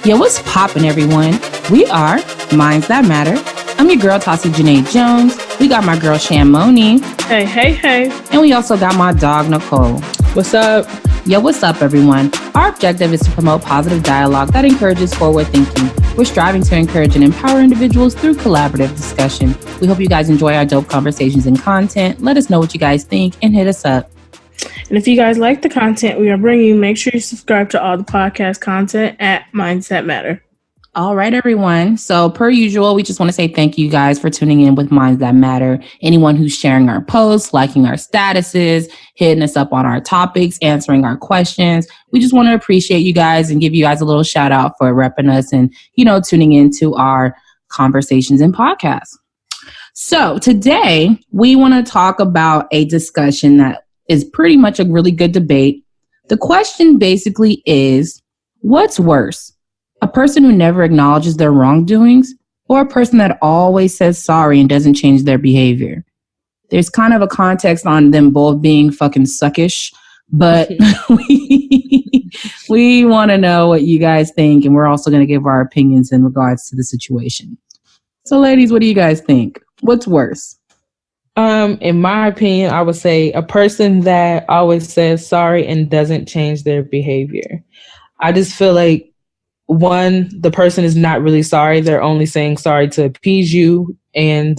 Yo, what's poppin', everyone? We are Minds That Matter. I'm your girl, Tassie Janae Jones. We got my girl, Shamoni. Hey, hey, hey. And we also got my dog, Nicole. What's up? Yo, what's up, everyone? Our objective is to promote positive dialogue that encourages forward thinking. We're striving to encourage and empower individuals through collaborative discussion. We hope you guys enjoy our dope conversations and content. Let us know what you guys think and hit us up. And if you guys like the content we are bringing, make sure you subscribe to all the podcast content at Minds That Matter. All right, everyone. So per usual, we just want to say thank you guys for tuning in with Minds That Matter. Anyone who's sharing our posts, liking our statuses, hitting us up on our topics, answering our questions. We just want to appreciate you guys and give you guys a little shout out for repping us and, tuning into our conversations and podcasts. So today we want to talk about a discussion that is pretty much a really good debate. The question basically is, what's worse? A person who never acknowledges their wrongdoings or a person that always says sorry and doesn't change their behavior? There's kind of a context on them both being fucking suckish, but we want to know what you guys think, and we're also going to give our opinions in regards to the situation. So ladies, what do you guys think? What's worse? In my opinion, I would say a person that always says sorry and doesn't change their behavior. I just feel like, one, the person is not really sorry. They're only saying sorry to appease you, and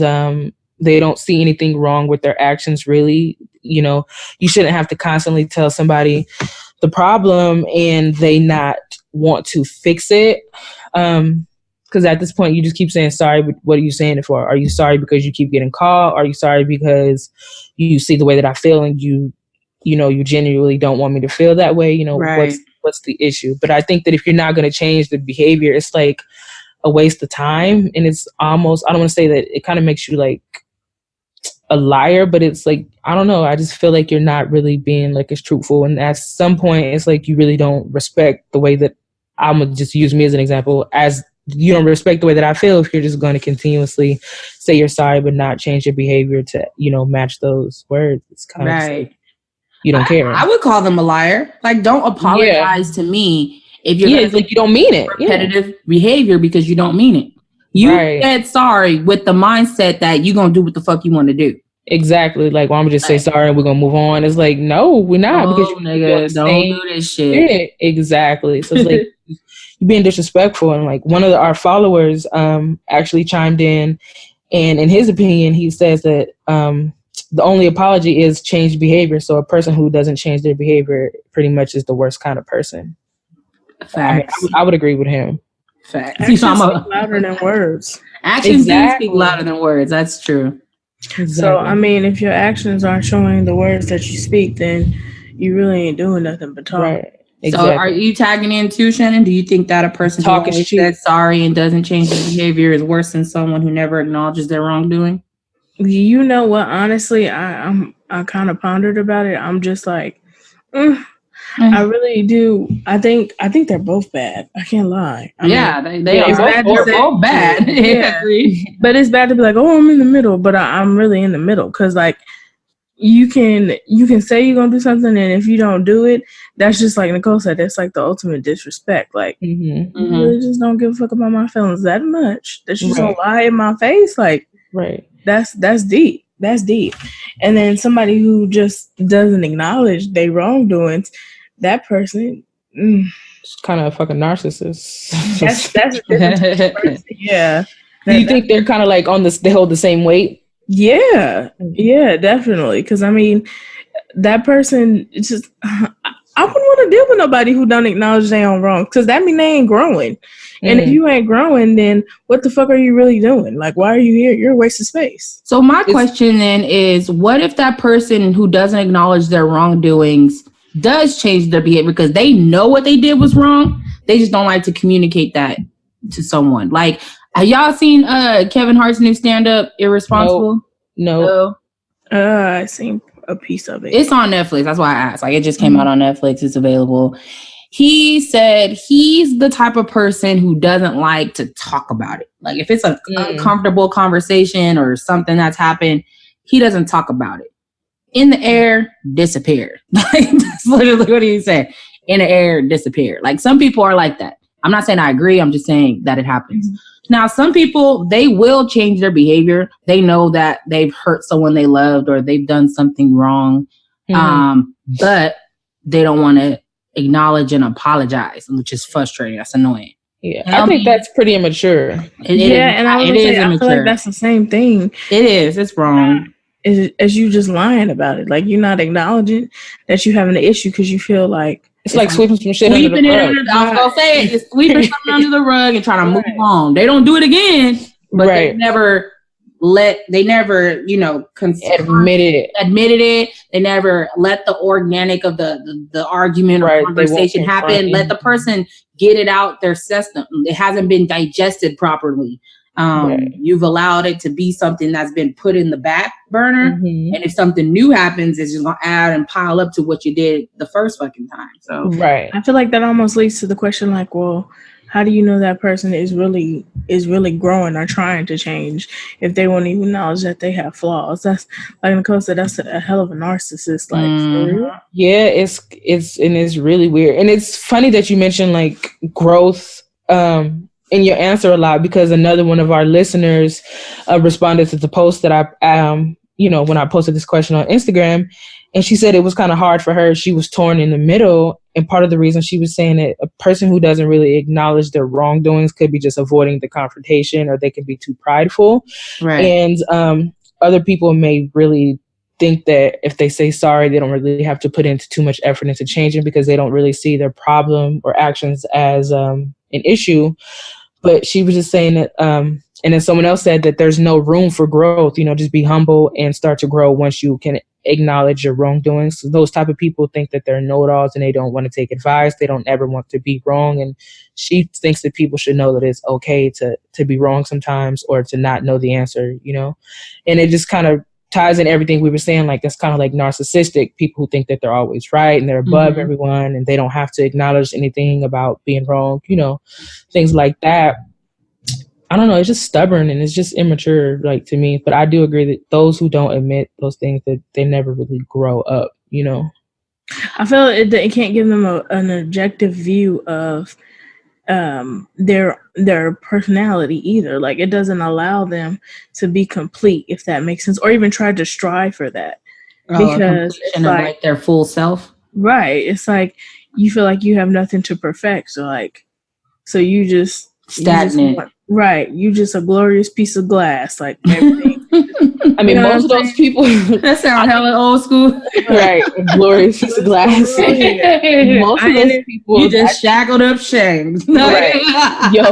they don't see anything wrong with their actions, really. You shouldn't have to constantly tell somebody the problem and they not want to fix it. Because at this point, you just keep saying sorry, but what are you saying it for? Are you sorry because you keep getting caught? Are you sorry because you see the way that I feel and you genuinely don't want me to feel that way? Right. What's the issue? But I think that if you're not going to change the behavior, it's like a waste of time. And it's almost, I don't want to say that it kind of makes you like a liar, but it's like, I don't know. I just feel like you're not really being like as truthful. And at some point, it's like you really don't respect the way that, I'm going to just use me as an example, as you don't respect the way that I feel if you're just going to continuously say you're sorry but not change your behavior to, match those words. It's kind of like, you don't care. I would call them a liar. Like, don't apologize to me if you're it's like you don't mean it. Repetitive behavior because you don't mean it. You said sorry with the mindset that you're going to do what the fuck you want to do. Exactly. Like, well, I'm just say sorry and we're going to move on. It's like, no, we're not. Because you nigga, don't do this shit. Exactly. So it's like, you're being disrespectful. And like one of our followers actually chimed in, and in his opinion, he says that the only apology is changed behavior. So a person who doesn't change their behavior pretty much is the worst kind of person. Facts. I would agree with him. Facts. Actions speak louder than words. Actions do speak louder than words. That's true. Exactly. So, if your actions aren't showing the words that you speak, then you really ain't doing nothing but talk. Right. Exactly. So are you tagging in too, Shannon? Do you think that a person who always says sorry and doesn't change their behavior is worse than someone who never acknowledges their wrongdoing? You know what? Honestly, I kind of pondered about it. I'm just like, I really do. I think they're both bad. I can't lie. They are both bad. Yeah. But it's bad to be like, oh, I'm in the middle, but I'm really in the middle because like you can say you're gonna do something, and if you don't do it, that's just like Nicole said. That's like the ultimate disrespect. Like you really just don't give a fuck about my feelings that much. That you don't lie in my face. Like that's deep. That's deep. And then somebody who just doesn't acknowledge their wrongdoings, that person, it's kind of a fucking narcissist. That's a different person. Yeah. Do you think they're kind of like they hold the same weight? Yeah, definitely. Because that person, it's just, I wouldn't want to deal with nobody who don't acknowledge their own wrong. Because that means they ain't growing. And if you ain't growing, then what the fuck are you really doing? Like, why are you here? You're a waste of space. So my question then is, what if that person who doesn't acknowledge their wrongdoings does change their behavior because they know what they did was wrong? They just don't like to communicate that to someone. Like, have y'all seen Kevin Hart's new stand-up, Irresponsible? No. I seen a piece of it. It's on Netflix. That's why I asked. Like, it just came out on Netflix. It's available. He said he's the type of person who doesn't like to talk about it. Like, if it's an uncomfortable conversation or something that's happened, he doesn't talk about it. In the air, disappear. Like, that's literally what he said. In the air, disappear. Like, some people are like that. I'm not saying I agree. I'm just saying that it happens. Now, some people, they will change their behavior. They know that they've hurt someone they loved or they've done something wrong. But they don't want to acknowledge and apologize, which is frustrating. That's annoying. Yeah, I think that's pretty immature. And I feel like that's the same thing. It is. It's wrong. As you just lying about it. Like, you're not acknowledging that you having an issue because you feel like it's like sweeping some shit under the rug. I was gonna say it. It's sweeping something under the rug and trying to move on. They don't do it again, but they never, you know, admitted it. They never let the organic of the argument or conversation happen. Let the person get it out their system. It hasn't been digested properly. You've allowed it to be something that's been put in the back burner. And if something new happens, it's just going to add and pile up to what you did the first fucking time. So, I feel like that almost leads to the question, like, well, how do you know that person is really growing or trying to change if they won't even acknowledge that they have flaws? That's, like Nicole said, that's a hell of a narcissist. Like, for real? Yeah, it's really weird. And it's funny that you mentioned like growth in your answer a lot, because another one of our listeners responded to the post that I when I posted this question on Instagram, and she said it was kind of hard for her. She was torn in the middle. And part of the reason she was saying that a person who doesn't really acknowledge their wrongdoings could be just avoiding the confrontation, or they can be too prideful. And other people may really think that if they say sorry, they don't really have to put into too much effort into changing because they don't really see their problem or actions as an issue. But she was just saying that, and then someone else said that there's no room for growth, you know, just be humble and start to grow once you can acknowledge your wrongdoings. So those type of people think that they're know-it-alls and they don't want to take advice. They don't ever want to be wrong. And she thinks that people should know that it's okay to be wrong sometimes, or to not know the answer, you know. And it just kind of ties in everything we were saying. Like, that's kind of like narcissistic people who think that they're always right and they're above everyone and they don't have to acknowledge anything about being wrong, you know, things like that. I don't know. It's just stubborn and it's just immature, like, to me. But I do agree that those who don't admit those things, that they never really grow up, you know. I feel it can't give them an objective view of their personality either. Like, it doesn't allow them to be complete, if that makes sense, or even try to strive for that, because it's like their full self. Right. It's like you feel like you have nothing to perfect, so you just stagnant. You just a glorious piece of glass, like everything. I mean, most of those people that sound hella old school. Right, a glorious piece of glass. Most of those people, you just shackled up shame. Right. Yo,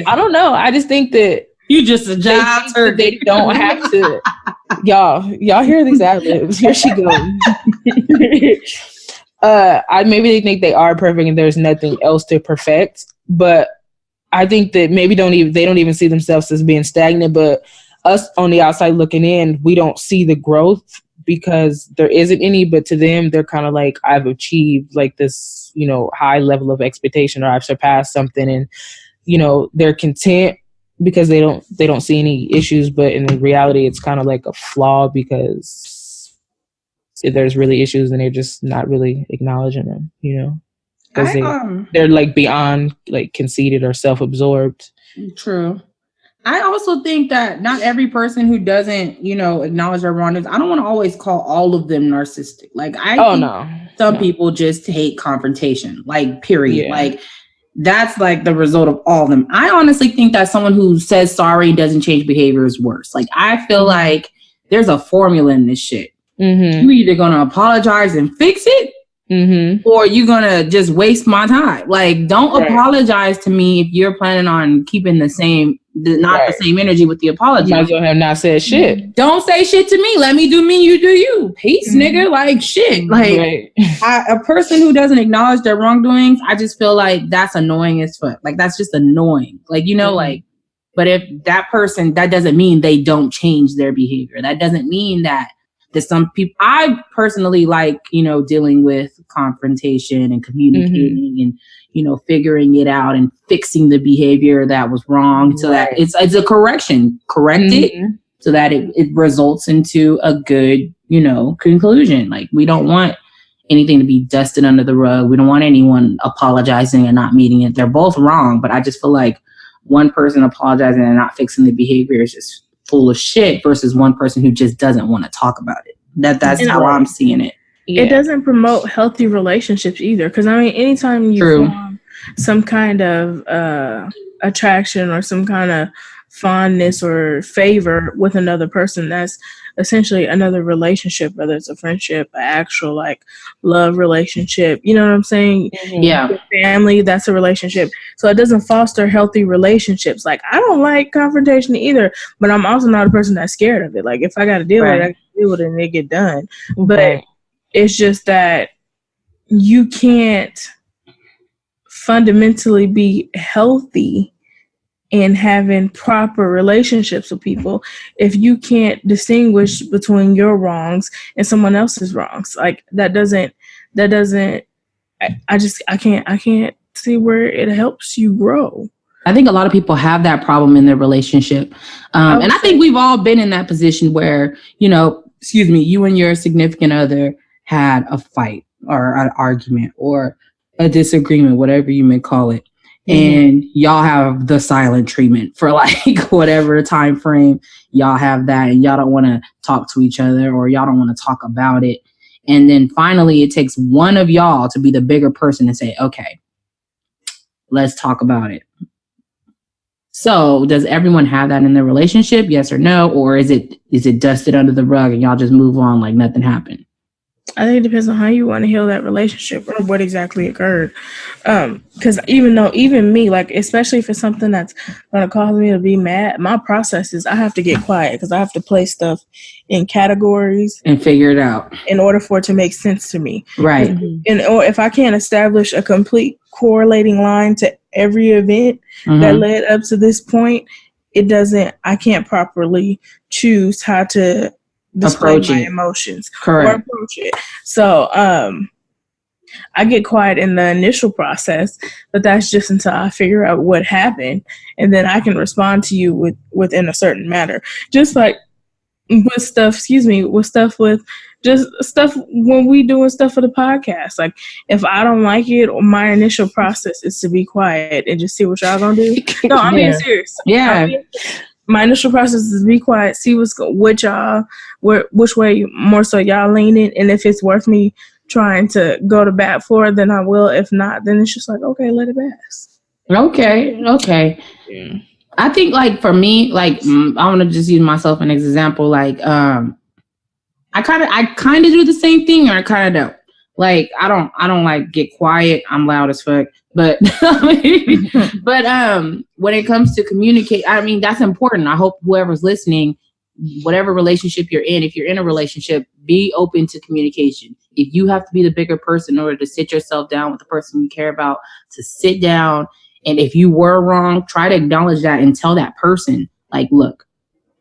I don't know. I just think that you just a job turkey. They don't have to. Y'all hear these ad-libs? Here she goes. Maybe they think they are perfect and there's nothing else to perfect, but I think that maybe they don't even see themselves as being stagnant. But us on the outside looking in, we don't see the growth because there isn't any. But to them, they're kind of like, I've achieved like this, you know, high level of expectation, or I've surpassed something, and you know, they're content because they don't see any issues. But in reality, it's kind of like a flaw because if there's really issues and they're just not really acknowledging them, you know, because they're like beyond like conceited or self-absorbed. True. I also think that not every person who doesn't, you know, acknowledge their wrongness, I don't want to always call all of them narcissistic. Like, some people just hate confrontation, like, period. Yeah. Like, that's like the result of all of them. I honestly think that someone who says sorry and doesn't change behavior is worse. Like, I feel like there's a formula in this shit. You either gonna apologize and fix it, or you're gonna just waste my time. Like, don't apologize to me if you're planning on keeping the same energy with the apology. Might as well have not said shit. Don't say shit to me. Let me do me, you do you. Peace, nigga. Like, shit. Like, a person who doesn't acknowledge their wrongdoings, I just feel like that's annoying as fuck. Like, that's just annoying. Like, you know, like, but if that person, that doesn't mean they don't change their behavior. That doesn't mean that some people, I personally like, you know, dealing with confrontation and communicating and, you know, figuring it out and fixing the behavior that was wrong, so that it's a correct it so that it results into a good, you know, conclusion. Like, we don't want anything to be dusted under the rug. We don't want anyone apologizing and not meeting it. They're both wrong, but I just feel like one person apologizing and not fixing the behavior is just full of shit versus one person who just doesn't want to talk about it. That's how I'm seeing it. Yeah. It doesn't promote healthy relationships either. Because, I mean, anytime you form some kind of attraction or some kind of fondness or favor with another person, that's essentially another relationship, whether it's a friendship, an actual like love relationship, you know what I'm saying? Yeah. Your family, that's a relationship. So it doesn't foster healthy relationships. Like, I don't like confrontation either, but I'm also not a person that's scared of it. Like, if I got to deal with it, I can deal with it and it get done. But it's just that you can't fundamentally be healthy and having proper relationships with people if you can't distinguish between your wrongs and someone else's wrongs. Like that doesn't I can't see where it helps you grow. I think a lot of people have that problem in their relationship. And I think we've all been in that position where, you and your significant other had a fight or an argument or a disagreement, whatever you may call it. And y'all have the silent treatment for like whatever time frame y'all have that, and y'all don't want to talk to each other or y'all don't want to talk about it. And then finally it takes one of y'all to be the bigger person and say, okay, let's talk about it. So does everyone have that in their relationship? Yes or no? Or is it dusted under the rug and y'all just move on like nothing happened? I think it depends on how you want to heal that relationship or what exactly occurred. Because even me, like, especially if it's something that's going to cause me to be mad, my process is I have to get quiet because I have to place stuff in categories and figure it out in order for it to make sense to me. Right. Or if I can't establish a complete correlating line to every event that led up to this point, I can't properly choose how to display my emotions. Correct. Or approach it. So I get quiet in the initial process, but that's just until I figure out what happened, and then I can respond to you within a certain manner. Just like with stuff when we doing stuff for the podcast. Like if I don't like it, my initial process is to be quiet and just see what y'all gonna do. No, I'm being serious. Yeah. My initial process is to be quiet, see which way more so y'all leaning, and if it's worth me trying to go to bat for it, then I will. If not, then it's just like, okay, let it pass. Okay. Yeah. I think like for me, like I want to just use myself as an example. Like I kind of do the same thing, or I kind of don't. Like I don't like get quiet. I'm loud as fuck. But when it comes to communicate, I mean, that's important. I hope whoever's listening, whatever relationship you're in, if you're in a relationship, be open to communication. If you have to be the bigger person in order to sit yourself down with the person you care about, to sit down, and if you were wrong, try to acknowledge that and tell that person, like, look,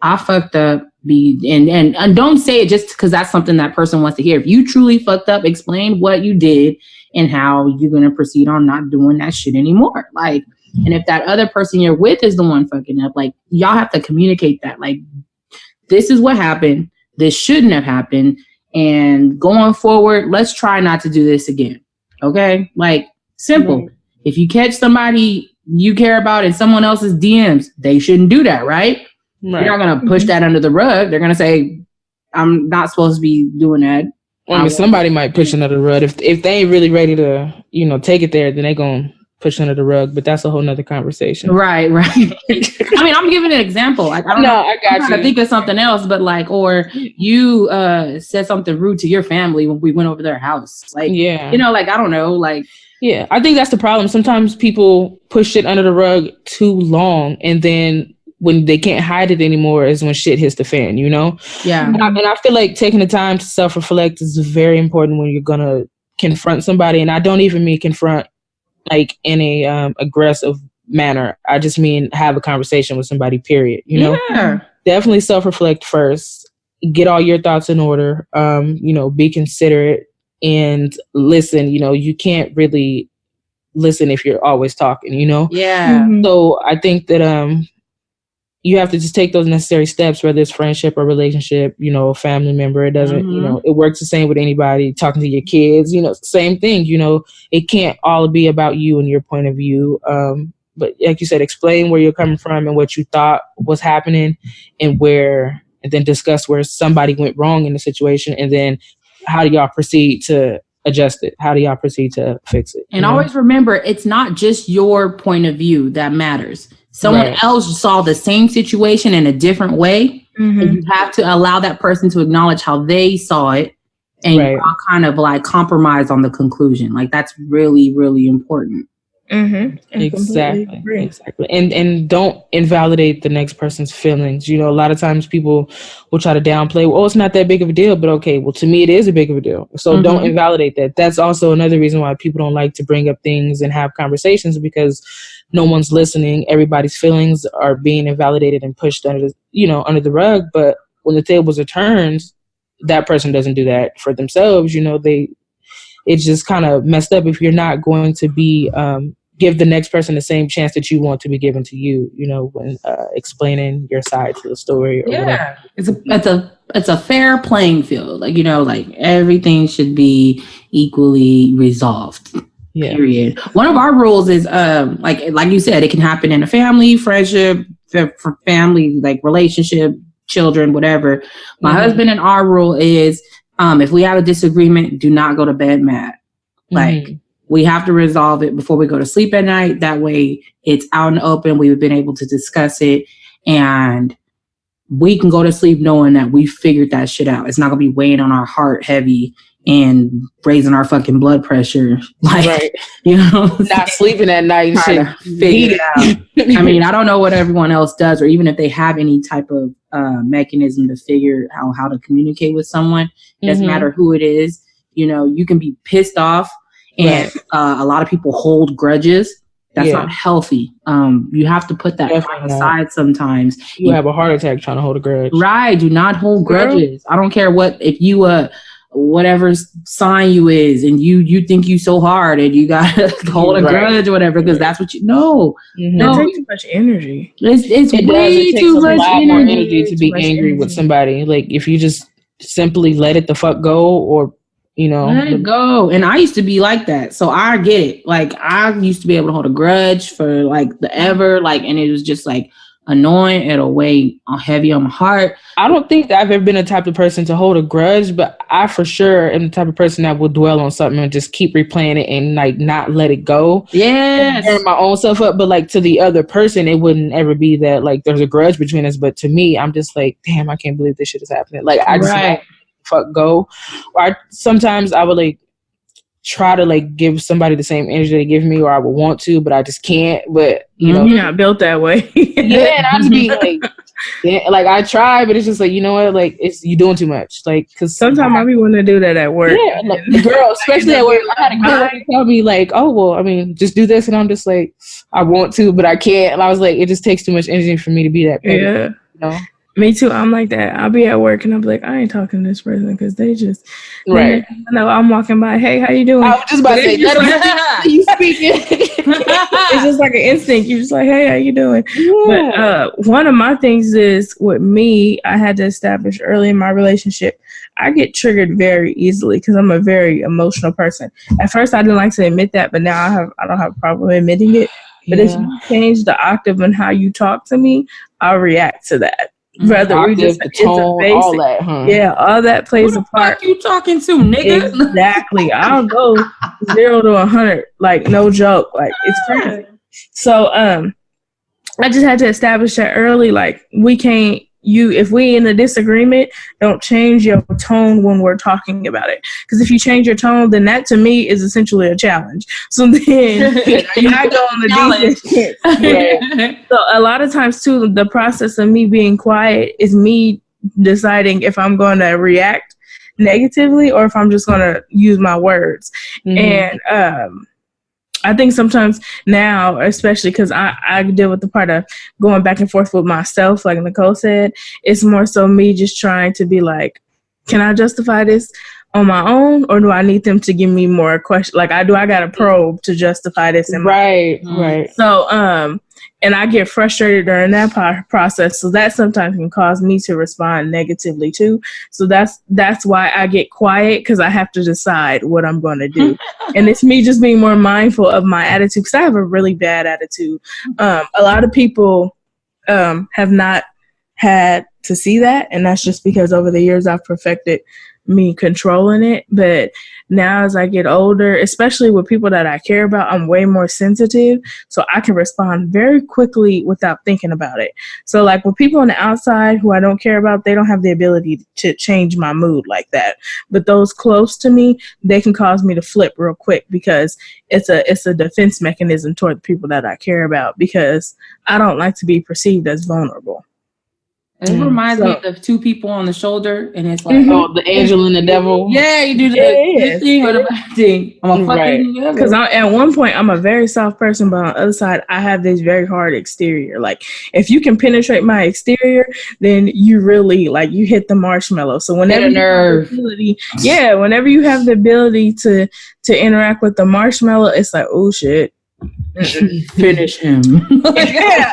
I fucked up. And don't say it just because that's something that person wants to hear. If you truly fucked up, explain what you did and how you're going to proceed on not doing that shit anymore. Like, and if that other person you're with is the one fucking up, like, y'all have to communicate that. Like, this is what happened. This shouldn't have happened. And going forward, let's try not to do this again. Okay? Like, simple. Mm-hmm. If you catch somebody you care about in someone else's DMs, they shouldn't do that, right? They're not going to push that under the rug. They're going to say, I'm not supposed to be doing that. Well, I mean, somebody might push under the rug. If they ain't really ready to, take it there, then they going to push under the rug. But that's a whole nother conversation. Right. I mean, I'm giving an example. Like, I got you. I think of something else, but like, or you said something rude to your family when we went over their house. Like, like, I don't know, like. Yeah, I think that's the problem. Sometimes people push it under the rug too long, and then when they can't hide it anymore is when shit hits the fan, Yeah. And I feel like taking the time to self-reflect is very important when you're going to confront somebody. And I don't even mean confront like in a aggressive manner. I just mean have a conversation with somebody, period. Yeah. Definitely self-reflect first. Get all your thoughts in order. Be considerate and listen. You can't really listen if you're always talking, Yeah. So I think that you have to just take those necessary steps, whether it's friendship or relationship, you know, family member. It doesn't, you know, it works the same with anybody, talking to your kids, you know, same thing, you know, it can't all be about you and your point of view. But like you said, explain where you're coming from and what you thought was happening and then discuss where somebody went wrong in the situation. And then how do y'all proceed to adjust it? How do y'all proceed to fix it? And always remember, it's not just your point of view that matters. Someone else saw the same situation in a different way. And you have to allow that person to acknowledge how they saw it and y'all kind of like compromise on the conclusion. Like that's really, really important. Exactly. And don't invalidate the next person's feelings. You know, a lot of times people will try to downplay, well, it's not that big of a deal, but okay, well, to me, it is a big of a deal. So don't invalidate that. That's also another reason why people don't like to bring up things and have conversations, because no one's listening. Everybody's feelings are being invalidated and pushed under the rug. But when the tables are turned, that person doesn't do that for themselves. You know, it's just kind of messed up if you're not going to be give the next person the same chance that you want to be given to you, you know, when explaining your side to the story. Or whatever. It's a fair playing field. Like, you know, like everything should be equally resolved. Yeah. Period. One of our rules is like you said, it can happen in a family, friendship, for family, like relationship, children, whatever. My husband and our rule is if we have a disagreement, do not go to bed mad. Like we have to resolve it before we go to sleep at night. That way it's out in the open. We've been able to discuss it and we can go to sleep knowing that we figured that shit out. It's not going to be weighing on our heart heavy and raising our fucking blood pressure. Like, you know, not sleeping at night and shit. Figure it out. I mean, I don't know what everyone else does, or even if they have any type of mechanism to figure out how to communicate with someone. It doesn't matter who it is. You know, you can be pissed off, and a lot of people hold grudges. That's not healthy. You have to put that aside sometimes. You have a heart attack trying to hold a grudge. Right. Do not hold grudges. I don't care if you whatever sign you is, and you think you so hard and you got to hold a grudge or whatever, because that's what you know. No, it takes too much energy. It way too much energy to be angry with somebody. Like if you just simply let it the fuck go, or you know, let it go. And I used to be like that, so I get it. Like I used to be able to hold a grudge for like forever, like, and it was just like annoying. It'll weigh heavy on my heart. I don't think that I've ever been the type of person to hold a grudge, but I for sure am the type of person that will dwell on something and just keep replaying it and like not let it go. Yes. Turn my own self up. But like to the other person, it wouldn't ever be that like there's a grudge between us. But to me, I'm just like, damn, I can't believe this shit is happening. Like I just let fuck go. Or sometimes I would like try to like give somebody the same energy they give me, or I would want to, but I just can't. But you know, you're not built that way. And I just be like, like I try, but it's just like, you know what, like you doing too much. Like because sometimes I be wanting to do that at work. Yeah, like the girl, especially at work. I had a girl tell me like, oh well, I mean, just do this, and I'm just like, I want to, but I can't. And I was like, it just takes too much energy for me to be that person. Yeah. You know? Me too. I'm like that. I'll be at work and I'll be like, I ain't talking to this person because they just I know I'm walking by. Hey, how you doing? I was just about to say, let you speaking. It's just like an instinct. You're just like, hey, how you doing? Yeah. But one of my things is with me, I had to establish early in my relationship. I get triggered very easily because I'm a very emotional person. At first, I didn't like to admit that, but now I don't have a problem admitting it. But if you change the octave on how you talk to me, I'll react to that. Rather we just the tone, all that, huh? Yeah, all that plays a part. Who the fuck you talking to, nigga? Exactly. I'll go 0 to 100, like no joke. Like it's crazy. So I just had to establish that early. Like we can't. If we in a disagreement, don't change your tone when we're talking about it. Because if you change your tone, then that to me is essentially a challenge. So then you're not going to decent. Right. So a lot of times too, the process of me being quiet is me deciding if I'm going to react negatively or if I'm just going to use my words. And I think sometimes now, especially because I deal with the part of going back and forth with myself, like Nicole said, it's more so me just trying to be like, can I justify this on my own, or do I need them to give me more questions? Like, I got to probe to justify this. Right. So, and I get frustrated during that process. So that sometimes can cause me to respond negatively too. So that's why I get quiet, because I have to decide what I'm going to do. And it's me just being more mindful of my attitude, because I have a really bad attitude. A lot of people have not had to see that. And that's just because over the years I've perfected me controlling it. But now as I get older, especially with people that I care about, I'm way more sensitive, so I can respond very quickly without thinking about it. So like with people on the outside who I don't care about, they don't have the ability to change my mood like that. But those close to me, they can cause me to flip real quick, because it's a defense mechanism toward the people that I care about, because I don't like to be perceived as vulnerable. It reminds me of two people on the shoulder, and it's like, oh, the angel and the devil. Yeah, you do the good thing or the bad thing. I'm a fucking because at one point I'm a very soft person, but on the other side I have this very hard exterior. Like, if you can penetrate my exterior, then you really like you hit the marshmallow. So whenever whenever you have the ability to interact with the marshmallow, it's like, oh shit. Finish him. yeah,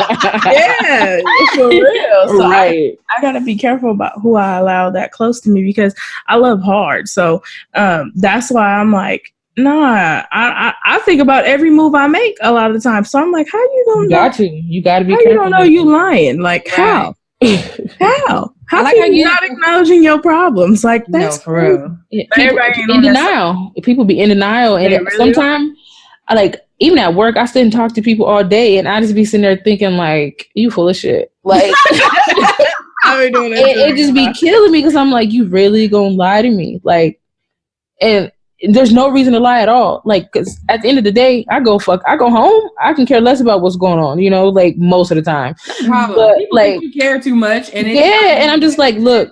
for real. So I gotta be careful about who I allow that close to me, because I love hard. So that's why I'm like, nah. I think about every move I make a lot of the time. So I'm like, how you don't know? You gotta be how careful. You don't know you lying? Like how? How like can you not acknowledging your problems? Like that's for real. Everybody in denial. People be in denial, and really sometimes I like. Even at work, I sit and talk to people all day, and I just be sitting there thinking, like, you full of shit. Like, it just be killing me, because I'm like, you really gonna lie to me? Like, and there's no reason to lie at all. Like, because at the end of the day, I go home. I can care less about what's going on, like, most of the time. But, like, you care too much. And and I'm just like, look,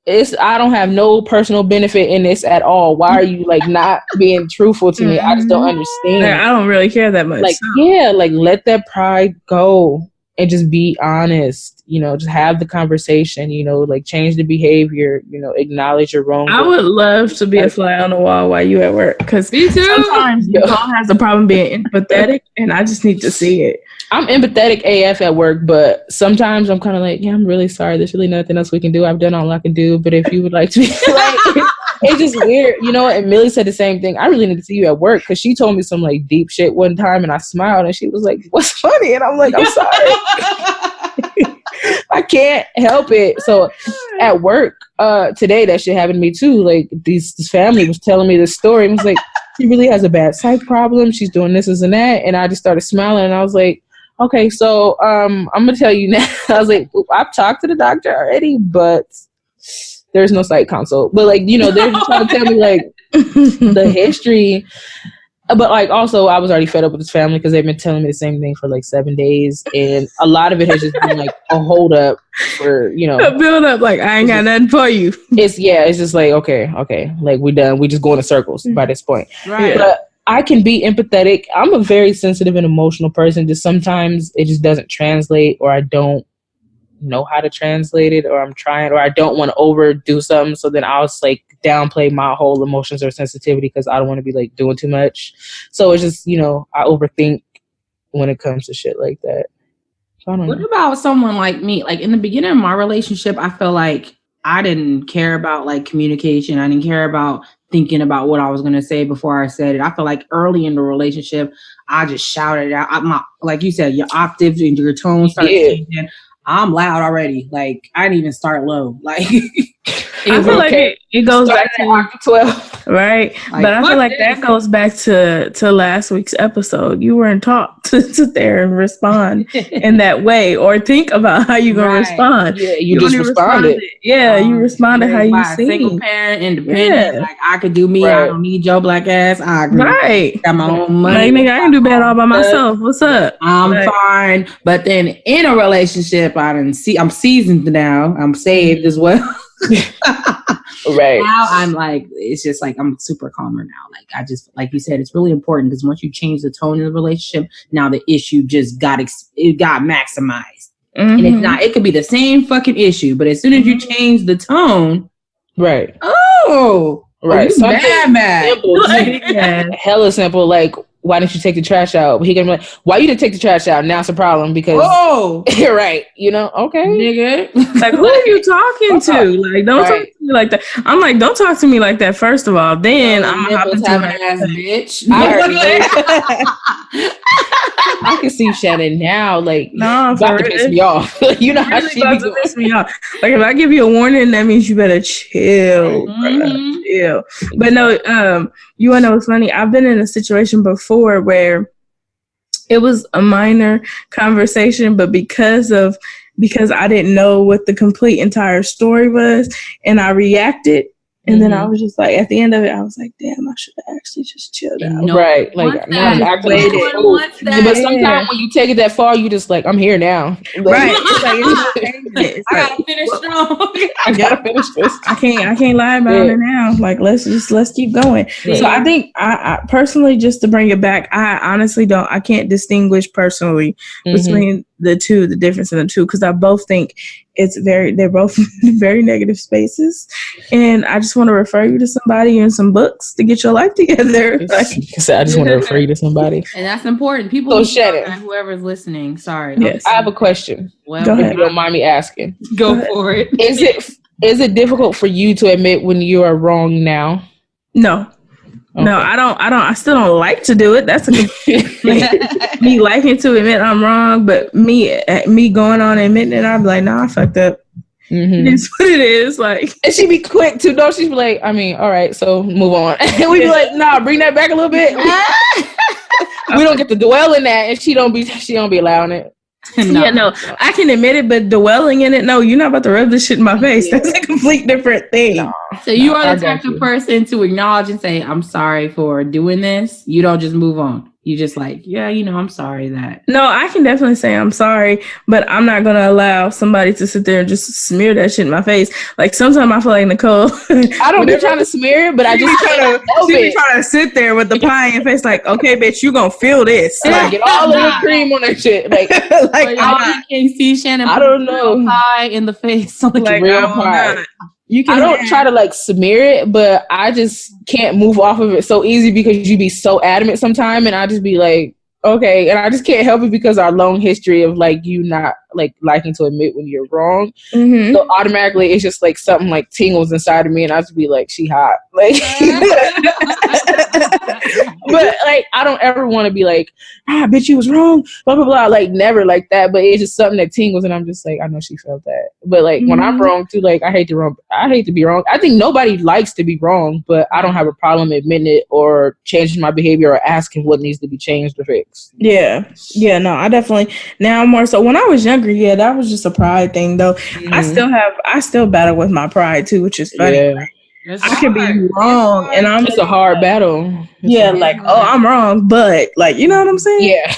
I don't have no personal benefit in this at all. Why are you like not being truthful to me? I just don't understand. I don't really care that much. Like, like let that pride go and just be honest. Just have the conversation. Like change the behavior. Acknowledge your wrong. I would love to be a fly on the wall while you at work, because sometimes your phone has a problem being empathetic, and I just need to see it. I'm empathetic AF at work, but sometimes I'm kind of like, yeah, I'm really sorry. There's really nothing else we can do. I've done all I can do. But if you would like to be like, it's just weird. And Millie said the same thing. I really need to see you at work, because she told me some like deep shit one time, and I smiled, and she was like, what's funny? And I'm like, I'm sorry. I can't help it. So at work today, that shit happened to me too. Like this family was telling me this story. It was like, she really has a bad psych problem. She's doing this and that. And I just started smiling, and I was like, okay, so I'm gonna tell you now. I was like, I've talked to the doctor already, but there's no psych consult. But like, they're just trying to tell me like the history. But like, also, I was already fed up with this family, because they've been telling me the same thing for like 7 days, and a lot of it has just been like a hold up for a build up. Like, I ain't got nothing for you. It's just like okay, like we done. We just going in circles by this point, right? But I can be empathetic. I'm a very sensitive and emotional person. Just sometimes it just doesn't translate, or I don't know how to translate it, or I'm trying, or I don't want to overdo something. So then I'll just like downplay my whole emotions or sensitivity, because I don't want to be like doing too much. So it's just, I overthink when it comes to shit like that. So I don't know. What about someone like me? Like in the beginning of my relationship, I felt like I didn't care about like communication. I didn't care about thinking about what I was going to say before I said it. I feel like early in the relationship, I just shouted it out. Like you said, your octave and your tone started changing. I'm loud already. Like I didn't even start low. Like I feel like it goes back to 12, right? Like, but I feel like that goes back to last week's episode. You weren't taught to sit there and respond in that way, or think about how you're gonna respond. Yeah, you just responded. You responded how you see. Single parent, independent. Like I could do me. Right. I don't need your black ass. I agree. Right. Got my own money. Like, nigga, I can do bad all by myself. What's up? I'm fine. But then in a relationship, I'm seasoned now. I'm saved as well. Right. Now I'm like, it's just like I'm super calmer now. Like I just, like you said, it's really important, because once you change the tone in the relationship, now the issue just got maximized. And it's not. It could be the same fucking issue, but as soon as you change the tone, right? Oh, Right. Oh, you mad. Simple. Hella simple. Like, why didn't you take the trash out? But he gonna be like, why you didn't take the trash out? Now it's a problem because you're right. You know, okay. Nigga. Like, who are you talking to? Like, don't talk to me like that. I'm like, don't talk to me like that, first of all. Then I'm gonna hop into an ass bitch. I can see Shannon now, like, about to piss me off. You know how she about to piss me off. Like, if I give you a warning, that means you better chill. Mm-hmm. Chill. But no, you wanna know what's funny? I've been in a situation before where it was a minor conversation, but because I didn't know what the complete entire story was, and I reacted. And then I was just like, at the end of it, I was like, damn, I should have actually just chilled out. Right. Like, now I'm actually But sometimes when you take it that far, you just like, I'm here now. Right. It's like, I gotta finish strong. I gotta finish this. I can't lie about it now. Like, let's keep going. Yeah. So I think I personally, just to bring it back, I honestly I can't distinguish personally between the difference in the two, because I both think they're both very negative spaces, and I just want to refer you to somebody and some books to get your life together. Like, I just want to refer you to somebody, and that's important. People, Shannon, whoever's listening, sorry. Yes, I have a question. Well, go ahead. If you don't mind me asking, go for it. Is it difficult for you to admit when you are wrong now? No. Okay. No, I still don't like to do it. That's me liking to admit I'm wrong, but me going on and admitting it, I'm like, nah, I fucked up. It's what it is. Like, and she be quick too. Don't she be like, I mean, all right, so move on. And we be like, nah, bring that back a little bit. We don't get to dwell in that, and she don't be allowing it. Yeah, no, I can admit it, but dwelling in it, no, you're not about to rub this shit in my face. That's a complete different thing. So you are the type of person to acknowledge and say, I'm sorry for doing this. You don't just move on. You just like, yeah, I'm sorry that. No, I can definitely say I'm sorry, but I'm not going to allow somebody to sit there and just smear that shit in my face. Like, sometimes I feel like Nicole. I don't be trying to smear it, but I just trying to sit there with the pie in your face like, okay, bitch, you going to feel this. Like, get all of the cream on that shit. Like I can't see Shannon. I don't know. Pie in the face. Like real pie. I don't try to like smear it, but I just can't move off of it so easy because you be so adamant sometime, and I just be like, okay, and I just can't help it because our long history of like you not like liking to admit when you're wrong. So automatically it's just like something like tingles inside of me, and I just be like, she hot, like. But like I don't ever want to be like, bitch, you was wrong, blah blah blah, like never like that. But it's just something that tingles, and I'm just like, I know she felt that. But like when I'm wrong too, like I hate to be wrong. I think nobody likes to be wrong, but I don't have a problem admitting it or changing my behavior or asking what needs to be changed or fixed. Yeah, no, I definitely now more so. When I was younger, yeah, that was just a pride thing though. I still battle with my pride too, which is funny. Yeah. I could be wrong, and it's a hard battle. Like, oh, I'm wrong, but like, you know what I'm saying? Yeah,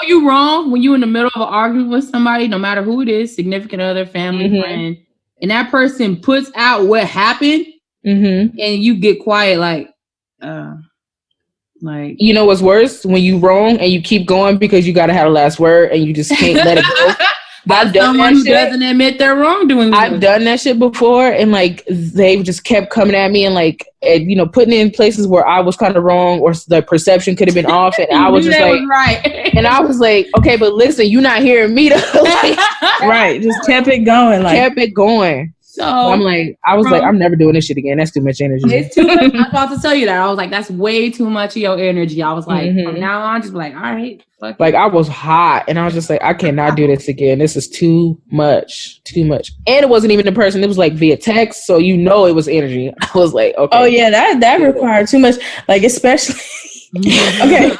you wrong when you in the middle of an argument with somebody, no matter who it is, significant other, family, friend, and that person puts out what happened, and you get quiet, like, you know what's worse? When you wrong and you keep going because you got to have the last word, and you just can't let it go. I've done that shit. Doesn't admit their wrongdoing. I've done that shit before, and like they've just kept coming at me and like putting it in places where I was kind of wrong or the perception could have been off, and I was just like, right. And I was like, okay, but listen, you're not hearing me though. Like, right, just kept it going. So I'm like, I'm never doing this shit again. That's too much energy. It's too much. I was about to tell you that. I was like, that's way too much of your energy. I was like, from now on, just be like, all right, fuck like, I was hot, and I was just like, I cannot do this again. This is too much. And it wasn't even in person. It was like via text, so it was energy. I was like, okay. Oh yeah, that required too much. Like, especially. Okay.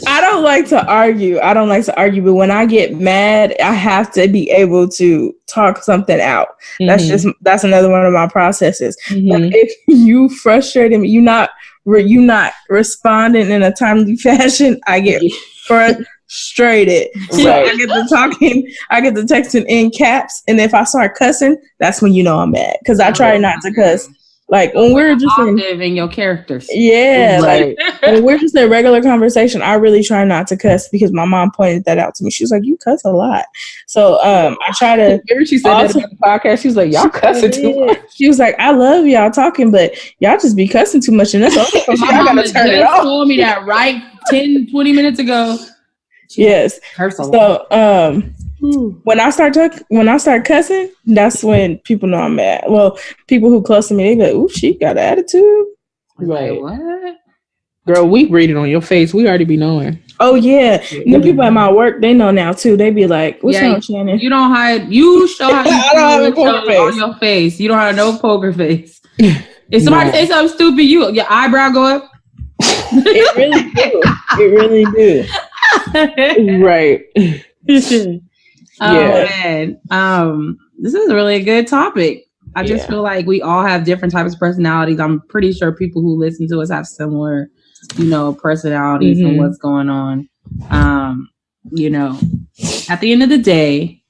I don't like to argue, but when I get mad, I have to be able to talk something out. That's another one of my processes. But if you frustrated me, you're not responding in a timely fashion, I get frustrated. So I get to texting in caps, and if I start cussing, that's when I'm mad, because I try not to cuss. Like when we're just in your characters. Yeah, right. Like when we're just in regular conversation, I really try not to cuss because my mom pointed that out to me. She was like, "You cuss a lot." So I try to. She said that on the podcast. She was like, "Y'all cussing too much." She was like, "I love y'all talking, but y'all just be cussing too much." And that's all. My mom just told me that right 10, 20 minutes ago. Yes. So when I start cussing, that's when people know I'm mad. Well, people who close to me, they be like, "Ooh, she got an attitude." Right. What? Girl, we read it on your face. We already be knowing. Oh yeah. And then people at my work, they know now too. They be like, "What's wrong, Shannon?" You don't hide. You show how you I don't have a poker face on your face. You don't have no poker face. If somebody say something stupid, your eyebrow go up. It really do. It really do. Right. Man. This is really a good topic. I just feel like we all have different types of personalities. I'm pretty sure people who listen to us have similar, personalities and what's going on. At the end of the day,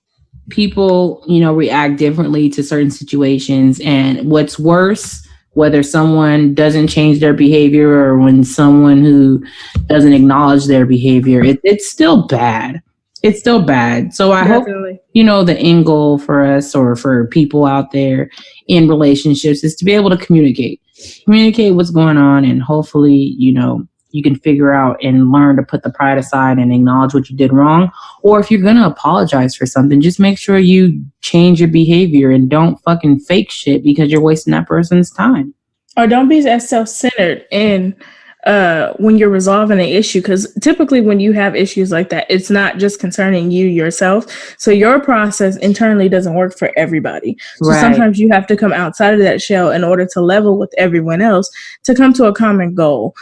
people, react differently to certain situations. And what's worse, whether someone doesn't change their behavior or when someone who doesn't acknowledge their behavior, it's still bad. It's still bad. So I hope, the end goal for us or for people out there in relationships is to be able to communicate what's going on. And hopefully, you can figure out and learn to put the pride aside and acknowledge what you did wrong. Or if you're going to apologize for something, just make sure you change your behavior and don't fucking fake shit because you're wasting that person's time. Or don't be as self-centered in when you're resolving an issue, because typically when you have issues like that, it's not just concerning you yourself. So your process internally doesn't work for everybody. So sometimes you have to come outside of that shell in order to level with everyone else to come to a common goal.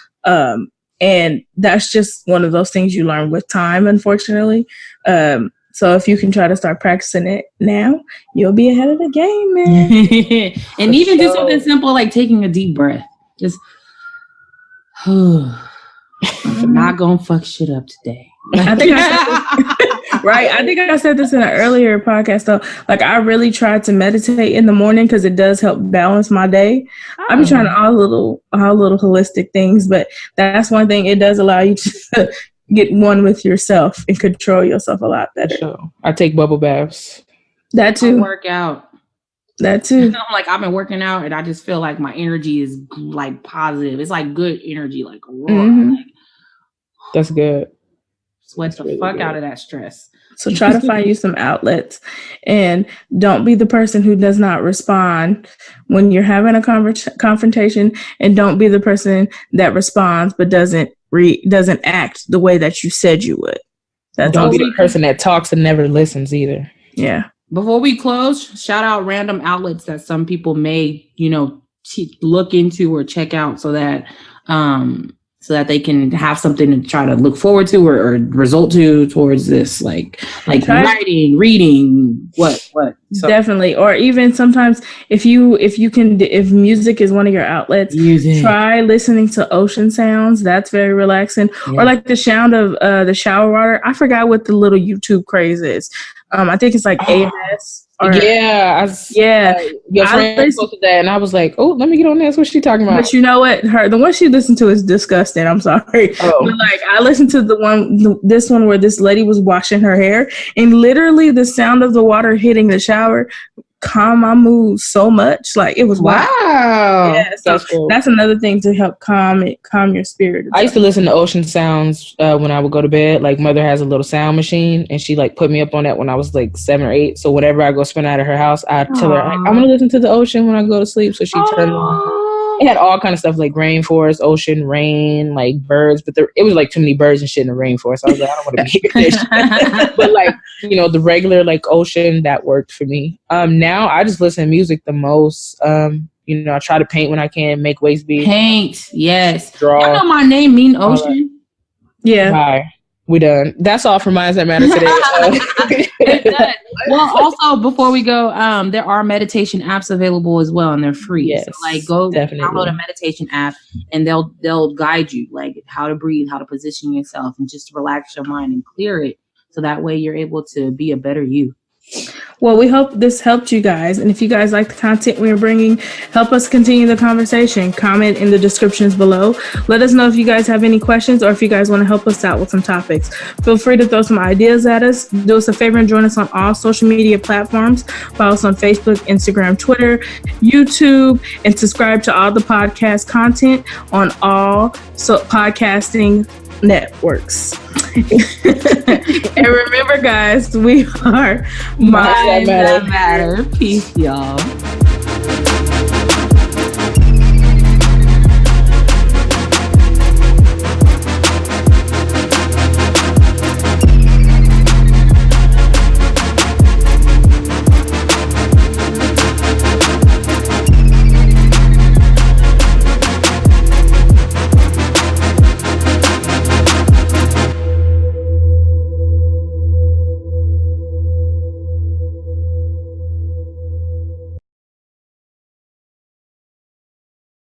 And that's just one of those things you learn with time, unfortunately. So if you can try to start practicing it now, you'll be ahead of the game, man. And even do something simple like taking a deep breath. Just, I'm not gonna fuck shit up today. I think I said this in an earlier podcast though. Like I really try to meditate in the morning because it does help balance my day. I've been trying all little holistic things, but that's one thing. It does allow you to get one with yourself and control yourself a lot better. So I take bubble baths. That too. I work out. That too. I've been working out and I just feel like my energy is like positive. It's like good energy, like that's good. Sweat the really fuck good. Out of that stress. So try to find you some outlets and don't be the person who does not respond when you're having a confrontation, and don't be the person that responds but doesn't act the way that you said you would. Don't be the person that talks and never listens either. Yeah. Before we close, shout out random outlets that some people may, look into or check out so that they can have something to try to look forward to or result to towards this, like writing, reading, what. So. Definitely. Or even sometimes if music is one of your outlets, try listening to ocean sounds. That's very relaxing. Yeah. Or like the sound of the shower water. I forgot what the little YouTube craze is. I think it's like AMS. Your friend posted that, and I was like, "Oh, let me get on this. What's she talking about?" But you know what? The one she listened to is disgusting. I'm sorry, but like I listened to this one where this lady was washing her hair, and literally the sound of the water hitting the shower calm my mood so much. Like it was wow. Yeah, so that's another thing to help calm your spirit. I used to listen to ocean sounds when I would go to bed. Like mother has a little sound machine, and she like put me up on that when I was like 7 or 8. So whenever I go spend out at her house, I tell her I'm gonna listen to the ocean when I go to sleep. So she turned on. It had all kind of stuff like rainforest, ocean, rain, like birds, but it was like too many birds and shit in the rainforest. I was like, I don't want to be here. But like, the regular like ocean, that worked for me. Now I just listen to music the most. I try to paint when I can, make waste beats. Paint, yes. Draw. I know my name mean ocean. Yeah. Bye. We done. That's all for Minds That Matter today. Well, also before we go, there are meditation apps available as well, and they're free. Yes, so like go download a meditation app, and they'll guide you like how to breathe, how to position yourself, and just relax your mind and clear it, so that way you're able to be a better you. Well, we hope this helped you guys. And if you guys like the content we're bringing, help us continue the conversation. Comment in the descriptions below. Let us know if you guys have any questions or if you guys want to help us out with some topics. Feel free to throw some ideas at us. Do us a favor and join us on all social media platforms. Follow us on Facebook, Instagram, Twitter, YouTube, and subscribe to all the podcast content on all podcasting networks. And remember, guys, we are Minds That Matter. Peace, y'all.